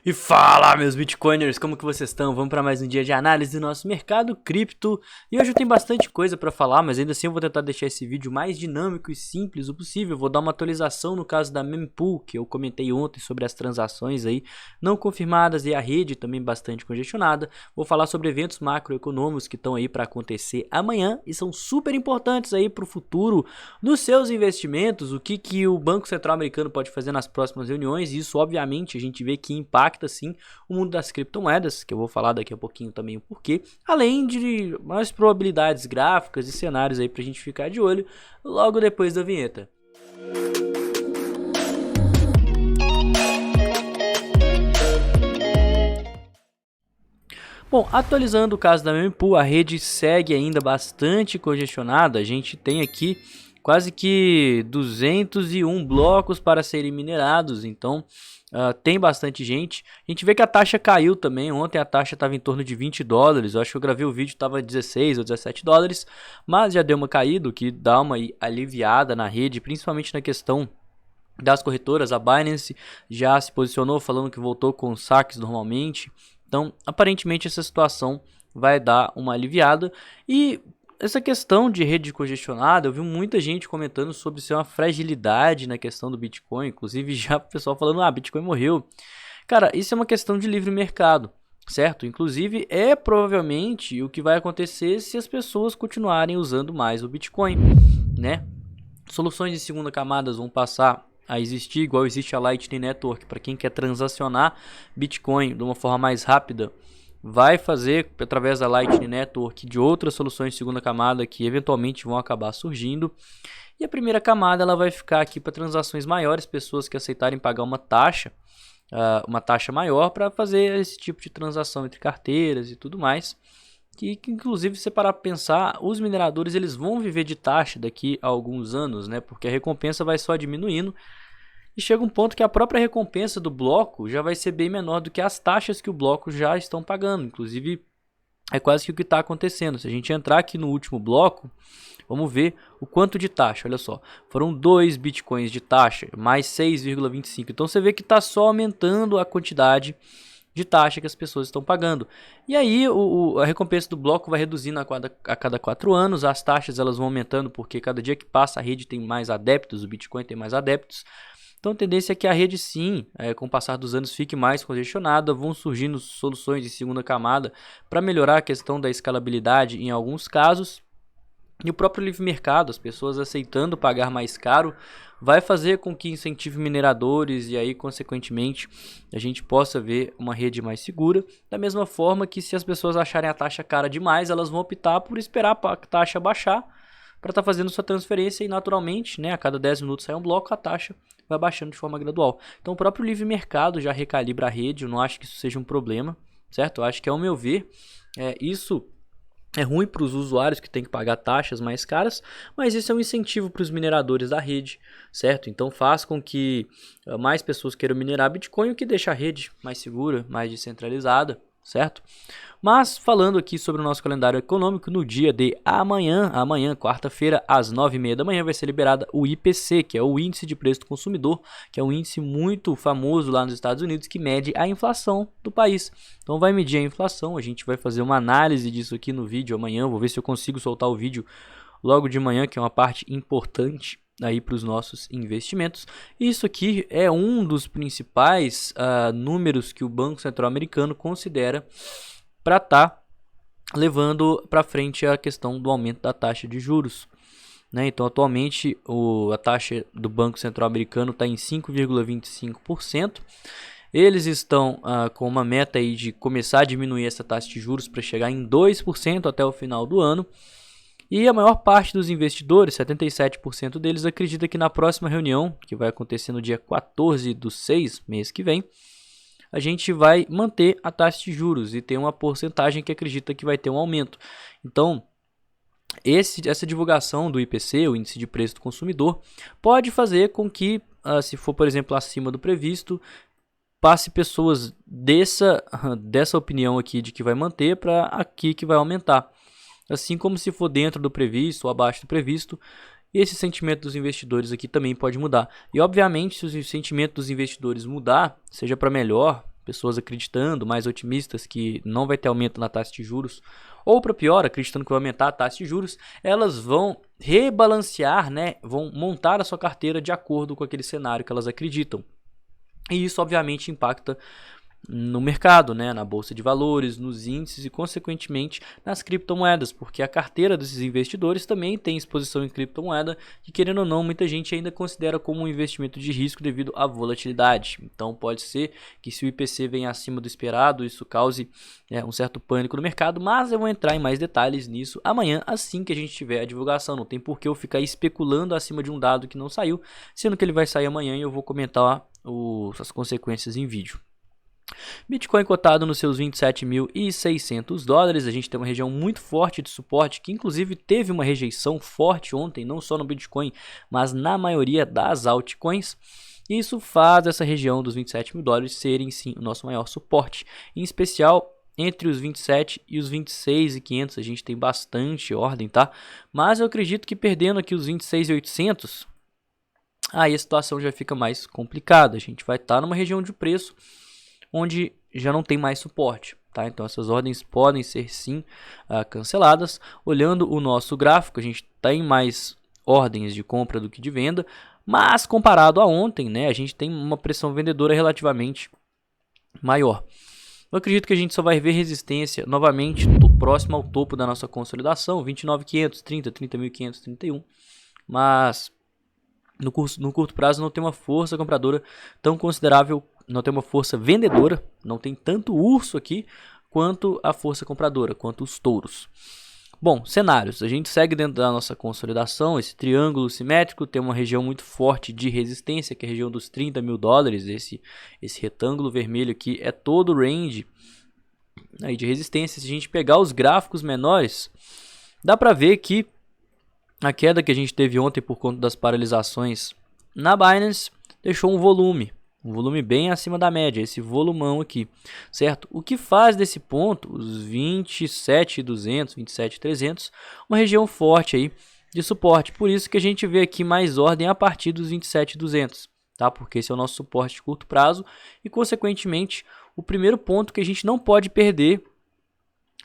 E fala, meus bitcoiners, como que vocês estão? Vamos para mais um dia de análise do nosso mercado cripto. E hoje eu tenho bastante coisa para falar, mas ainda assim eu vou tentar deixar esse vídeo mais dinâmico e simples o possível. Vou dar uma atualização no caso da mempool, que eu comentei ontem sobre as transações aí não confirmadas e a rede também bastante congestionada. Vou falar sobre eventos macroeconômicos que estão aí para acontecer amanhã e são super importantes aí para o futuro dos seus investimentos, o que o Banco Central americano pode fazer nas próximas reuniões. E isso obviamente a gente vê que impacta sim o mundo das criptomoedas, que eu vou falar daqui a pouquinho também o porquê, além de mais probabilidades gráficas e cenários aí pra gente ficar de olho logo depois da vinheta. Bom, atualizando o caso da mempool, a rede segue ainda bastante congestionada. A gente tem aqui quase que 201 blocos para serem minerados, então tem bastante gente. A gente vê que a taxa caiu também. Ontem a taxa estava em torno de $20. Eu acho que eu gravei o vídeo, estava 16 ou $17, mas já deu uma caída, o que dá uma aliviada na rede, principalmente na questão das corretoras. A Binance já se posicionou falando que voltou com saques normalmente. Então, aparentemente essa situação vai dar uma aliviada. E essa questão de rede congestionada, eu vi muita gente comentando sobre ser uma fragilidade na questão do Bitcoin, inclusive já o pessoal falando, Bitcoin morreu. Cara, isso é uma questão de livre mercado, certo? Inclusive é provavelmente o que vai acontecer se as pessoas continuarem usando mais o Bitcoin, né? Soluções de segunda camada vão passar a existir, igual existe a Lightning Network, para quem quer transacionar Bitcoin de uma forma mais rápida. Vai fazer através da Lightning Network de outras soluções de segunda camada que eventualmente vão acabar surgindo. E a primeira camada ela vai ficar aqui para transações maiores, pessoas que aceitarem pagar uma taxa maior para fazer esse tipo de transação entre carteiras e tudo mais. Que inclusive, se parar para pensar, os mineradores eles vão viver de taxa daqui a alguns anos, né? Porque a recompensa vai só diminuindo. E chega um ponto que a própria recompensa do bloco já vai ser bem menor do que as taxas que o bloco já estão pagando. Inclusive, é quase que o que está acontecendo. Se a gente entrar aqui no último bloco, vamos ver o quanto de taxa. Olha só, foram 2 bitcoins de taxa, mais 6,25. Então você vê que está só aumentando a quantidade de taxa que as pessoas estão pagando. E aí a recompensa do bloco vai reduzindo a cada 4 anos. As taxas elas vão aumentando porque cada dia que passa a rede tem mais adeptos, o Bitcoin tem mais adeptos. Então a tendência é que a rede sim, com o passar dos anos, fique mais congestionada, vão surgindo soluções de segunda camada para melhorar a questão da escalabilidade em alguns casos. E o próprio livre mercado, as pessoas aceitando pagar mais caro, vai fazer com que incentive mineradores e aí, consequentemente, a gente possa ver uma rede mais segura. Da mesma forma que se as pessoas acharem a taxa cara demais, elas vão optar por esperar a taxa baixar para estar fazendo sua transferência e naturalmente, né, a cada 10 minutos sai um bloco, a taxa vai baixando de forma gradual. Então o próprio livre mercado já recalibra a rede, eu não acho que isso seja um problema, certo? Eu acho que, ao meu ver, isso é ruim para os usuários que têm que pagar taxas mais caras, mas isso é um incentivo para os mineradores da rede, certo? Então faz com que mais pessoas queiram minerar Bitcoin, o que deixa a rede mais segura, mais descentralizada, certo? Mas falando aqui sobre o nosso calendário econômico, no dia de amanhã, quarta-feira, às 9h30 da manhã, vai ser liberada o IPC, que é o Índice de Preço do Consumidor, que é um índice muito famoso lá nos Estados Unidos, que mede a inflação do país. Então vai medir a inflação, a gente vai fazer uma análise disso aqui no vídeo amanhã, vou ver se eu consigo soltar o vídeo logo de manhã, que é uma parte importante aí para os nossos investimentos. Isso aqui é um dos principais números que o Banco Central americano considera para estar levando para frente a questão do aumento da taxa de juros, né? Então atualmente a taxa do Banco Central americano está em 5,25%. Eles estão com uma meta aí de começar a diminuir essa taxa de juros para chegar em 2% até o final do ano. E a maior parte dos investidores, 77% deles, acredita que na próxima reunião, que vai acontecer no dia 14/6, mês que vem, a gente vai manter a taxa de juros e tem uma porcentagem que acredita que vai ter um aumento. Então, essa divulgação do IPC, o Índice de Preço do Consumidor, pode fazer com que, se for, por exemplo, acima do previsto, passe pessoas dessa opinião aqui de que vai manter para aqui que vai aumentar. Assim como se for dentro do previsto ou abaixo do previsto, esse sentimento dos investidores aqui também pode mudar. E obviamente, se o sentimento dos investidores mudar, seja para melhor, pessoas acreditando, mais otimistas que não vai ter aumento na taxa de juros, ou para pior, acreditando que vai aumentar a taxa de juros, elas vão rebalancear, né, vão montar a sua carteira de acordo com aquele cenário que elas acreditam. E isso obviamente impacta no mercado, né, na bolsa de valores, nos índices e consequentemente nas criptomoedas, porque a carteira desses investidores também tem exposição em criptomoeda, que querendo ou não, muita gente ainda considera como um investimento de risco devido à volatilidade. Então pode ser que se o IPC vem acima do esperado, isso cause um certo pânico no mercado, mas eu vou entrar em mais detalhes nisso amanhã, assim que a gente tiver a divulgação. Não tem por que eu ficar especulando acima de um dado que não saiu, sendo que ele vai sair amanhã e eu vou comentar as consequências em vídeo. Bitcoin cotado nos seus 27.600 dólares, a gente tem uma região muito forte de suporte, que inclusive teve uma rejeição forte ontem, não só no Bitcoin, mas na maioria das altcoins. Isso faz essa região dos 27 mil dólares serem sim o nosso maior suporte, em especial entre os 27 e os 26.500 a gente tem bastante ordem, tá? Mas eu acredito que perdendo aqui os 26.800, aí a situação já fica mais complicada, a gente vai estar numa região de preço onde já não tem mais suporte, tá? Então essas ordens podem ser sim canceladas. Olhando o nosso gráfico, a gente tem mais ordens de compra do que de venda, mas comparado a ontem, né, a gente tem uma pressão vendedora relativamente maior. Eu acredito que a gente só vai ver resistência novamente próximo ao topo da nossa consolidação, 29.500, 30.500, 31, mas no curto prazo não tem uma força compradora tão considerável, não tem uma força vendedora, não tem tanto urso aqui quanto a força compradora, quanto os touros. Bom, cenários, a gente segue dentro da nossa consolidação, esse triângulo simétrico tem uma região muito forte de resistência, que é a região dos 30 mil dólares, esse retângulo vermelho aqui é todo o range aí de resistência. Se a gente pegar os gráficos menores, dá para ver que a queda que a gente teve ontem por conta das paralisações na Binance deixou um volume bem acima da média, esse volumão aqui, certo? O que faz desse ponto, os 27.200, 27.300, uma região forte aí de suporte. Por isso que a gente vê aqui mais ordem a partir dos 27.200, tá? Porque esse é o nosso suporte de curto prazo e, consequentemente, o primeiro ponto que a gente não pode perder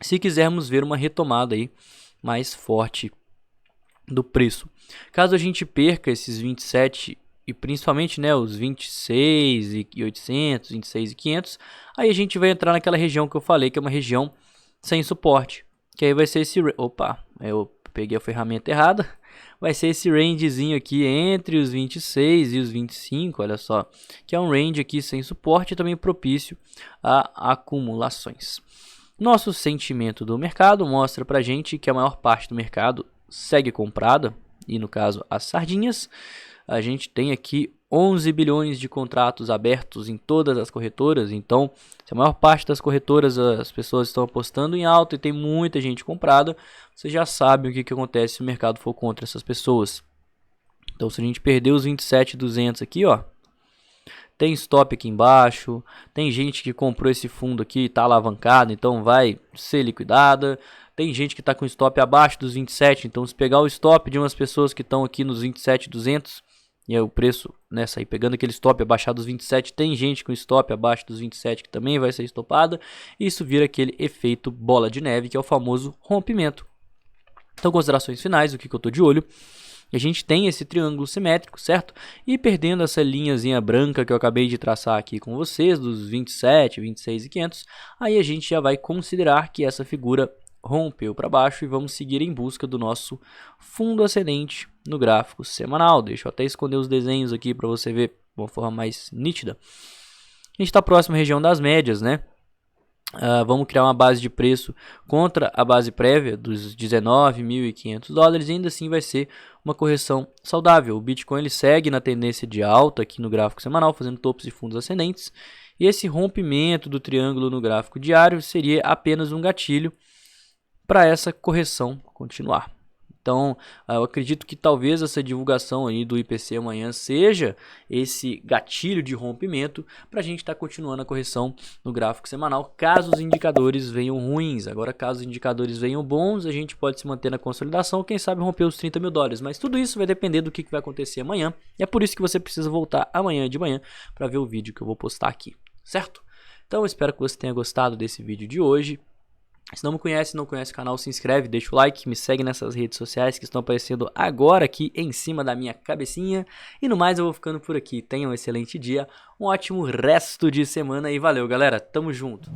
se quisermos ver uma retomada aí mais forte do preço. Caso a gente perca esses 27 e principalmente, né, os 26.800, 26.500, aí a gente vai entrar naquela região que eu falei, que é uma região sem suporte, que aí vai ser esse, opa, eu peguei a ferramenta errada, vai ser esse rangezinho aqui entre os 26 e os 25, olha só, que é um range aqui sem suporte e também propício a acumulações. Nosso sentimento do mercado mostra pra gente que a maior parte do mercado segue comprada, e no caso as sardinhas. A gente tem aqui 11 bilhões de contratos abertos em todas as corretoras, então se a maior parte das corretoras as pessoas estão apostando em alta e tem muita gente comprada, você já sabe o que acontece se o mercado for contra essas pessoas. Então se a gente perder os 27.200 aqui, ó, tem stop aqui embaixo, tem gente que comprou esse fundo aqui e está alavancado, então vai ser liquidada. Tem gente que está com stop abaixo dos 27, então se pegar o stop de umas pessoas que estão aqui nos 27.200, e aí o preço, né, sair pegando aquele stop abaixo dos 27, tem gente com stop abaixo dos 27 que também vai ser estopada, e isso vira aquele efeito bola de neve, que é o famoso rompimento. Então, considerações finais, o que eu estou de olho. A gente tem esse triângulo simétrico, certo? E perdendo essa linhazinha branca que eu acabei de traçar aqui com vocês, dos 27, 26.500, aí a gente já vai considerar que essa figura rompeu para baixo e vamos seguir em busca do nosso fundo ascendente no gráfico semanal. Deixa eu até esconder os desenhos aqui para você ver de uma forma mais nítida. A gente está próximo à região das médias, né? Vamos criar uma base de preço contra a base prévia dos 19.500 dólares e ainda assim vai ser uma correção saudável. O Bitcoin ele segue na tendência de alta aqui no gráfico semanal, fazendo topos e fundos ascendentes. E esse rompimento do triângulo no gráfico diário seria apenas um gatilho para essa correção continuar. Então, eu acredito que talvez essa divulgação aí do IPC amanhã seja esse gatilho de rompimento para a gente estar continuando a correção no gráfico semanal, caso os indicadores venham ruins. Agora, caso os indicadores venham bons, a gente pode se manter na consolidação, quem sabe romper os 30 mil dólares. Mas tudo isso vai depender do que vai acontecer amanhã. E é por isso que você precisa voltar amanhã de manhã para ver o vídeo que eu vou postar aqui, certo? Então eu espero que você tenha gostado desse vídeo de hoje. Se não me conhece, não conhece o canal, se inscreve, deixa o like, me segue nessas redes sociais que estão aparecendo agora aqui em cima da minha cabecinha. E no mais eu vou ficando por aqui. Tenha um excelente dia, um ótimo resto de semana e valeu, galera. Tamo junto.